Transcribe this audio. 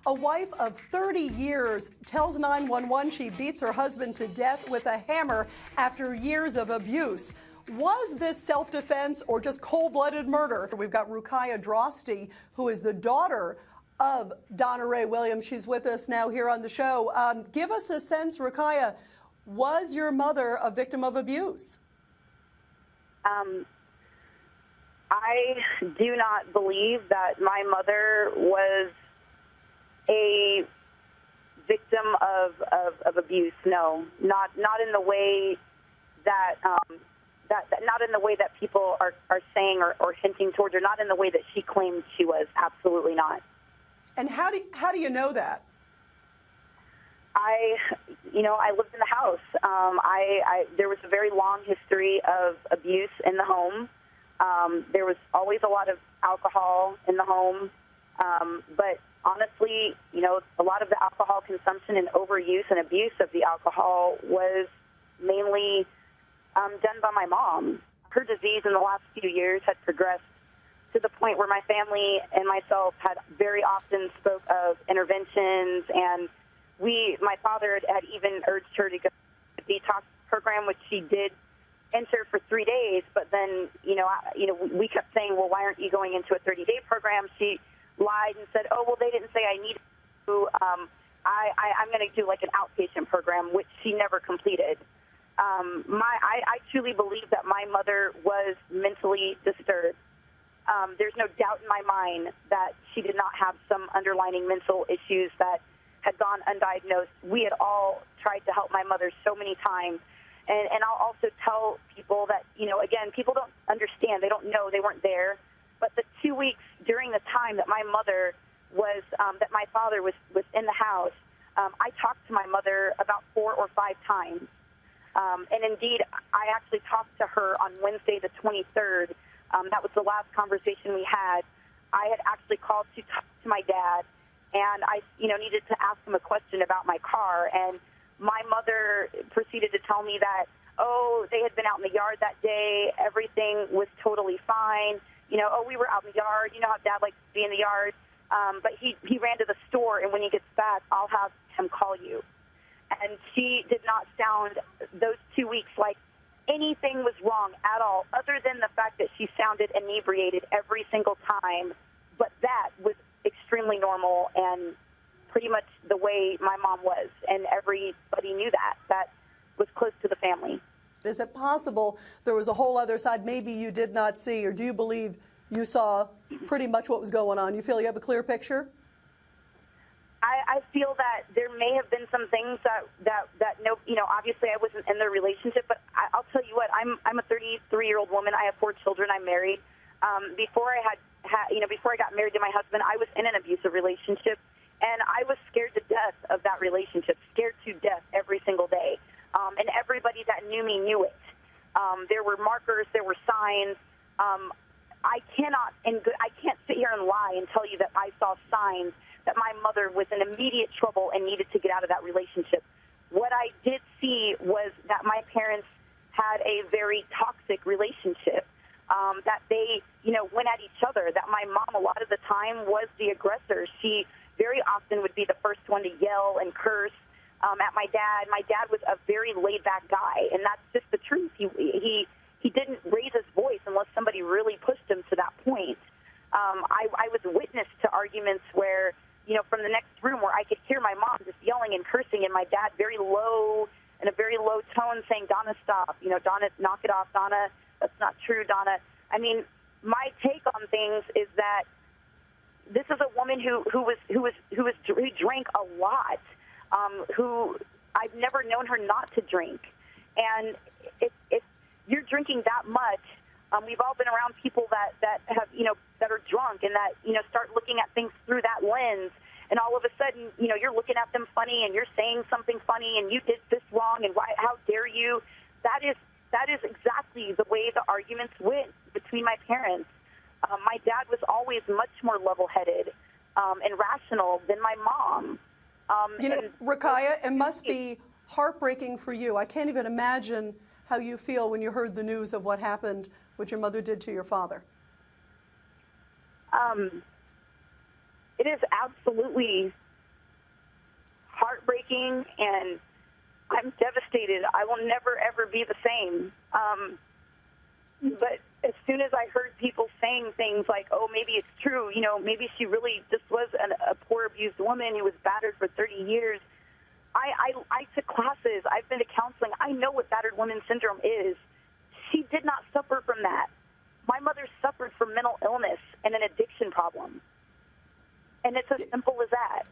A wife of 30 years tells 911 she beats her husband to death with a hammer after years of abuse. Was this self-defense or just cold-blooded murder? We've got Rukiah Drosty, who is the daughter of Donna Ray Williams. She's with us now here on the show. Give us a sense, Rukiah, was your mother a victim of abuse? I do not believe that my mother was a victim of abuse. No, not in the way that not in the way that people are saying or hinting towards, or not in the way that she claimed she was. Absolutely not. And how do you know that? I lived in the house. There was a very long history of abuse in the home. There was always a lot of alcohol in the home. But honestly, a lot of the alcohol consumption and overuse and abuse of the alcohol was mainly done by my mom. Her disease in the last few years had progressed to the point where my family and myself had very often spoke of interventions, and my father had even urged her to go to the detox program, which she did enter for 3 days. But then, we kept saying, well, why aren't you going into a 30-day program? She lied and said, oh, well, they didn't say I needed to. I'm going to do like an outpatient program, which she never completed. I truly believe that my mother was mentally disturbed. There's no doubt in my mind that she did not have some underlying mental issues that had gone undiagnosed. We had all tried to help my mother so many times. And I'll also tell people that, again, people don't understand. They don't know. They weren't there. But the 2 weeks during the time that my mother was, that my father was in the house, I talked to my mother about 4 or 5 times. And indeed, I actually talked to her on Wednesday the 23rd. That was the last conversation we had. I had actually called to talk to my dad, and I, needed to ask him a question about my car. And my mother proceeded to tell me that, they had been out in the yard that day. Everything was totally fine. We were out in the yard. You know how Dad likes to be in the yard. But he ran to the store, and when he gets back, I'll have him call you. And she did not sound those 2 weeks like anything was wrong at all, other than the fact that she sounded inebriated every single time. But that was extremely normal and pretty much the way my mom was, and everybody knew that. That was close to the family. Is it possible there was a whole other side maybe you did not see, or do you believe you saw pretty much what was going on? You feel you have a clear picture? I feel that there may have been some things that obviously I wasn't in their relationship, but I'll tell you what, I'm a 33-year-old woman. I have 4 children. I'm married. Before I got married to my husband, I was in an abusive relationship, and I was scared to death of that relationship, scared to death every single day. And everybody that knew me knew it. There were markers, there were signs. I can't sit here and lie and tell you that I saw signs that my mother was in immediate trouble and needed to get out of that relationship. What I did see was that my parents had a very toxic relationship, that they, went at each other, that my mom a lot of the time was the aggressor. She very often would be the first one to yell and curse at my dad. My dad was a very laid-back guy, and that's just the truth. He didn't raise his voice unless somebody really pushed him to that point. I was witness to arguments where, from the next room where I could hear my mom just yelling and cursing, and my dad very low, in a very low tone saying, Donna, stop. Donna, knock it off. Donna, that's not true, Donna. I mean, my take on things is that this is a woman who drank a lot, who I've never known her not to drink. And if you're drinking that much, we've all been around people that have, that are drunk and that, start looking at things through that lens. And all of a sudden, you're looking at them funny and you're saying something funny and you did this wrong and why, how dare you? That is exactly the way the arguments went between my parents. My dad was always much more level-headed and rational than my mom. Rukiah, it must be heartbreaking for you. I can't even imagine how you feel when you heard the news of what happened, what your mother did to your father. It is absolutely heartbreaking, and I'm devastated. I will never, ever be the same. But as soon as I heard people saying things like, oh, maybe it's true, you know, maybe she really just was a poor, abused woman who was battered for 30 years, I took classes. I've been to counseling. I know what battered woman syndrome is. She did not suffer from that. My mother suffered from mental illness and an addiction problem. And it's as simple as that.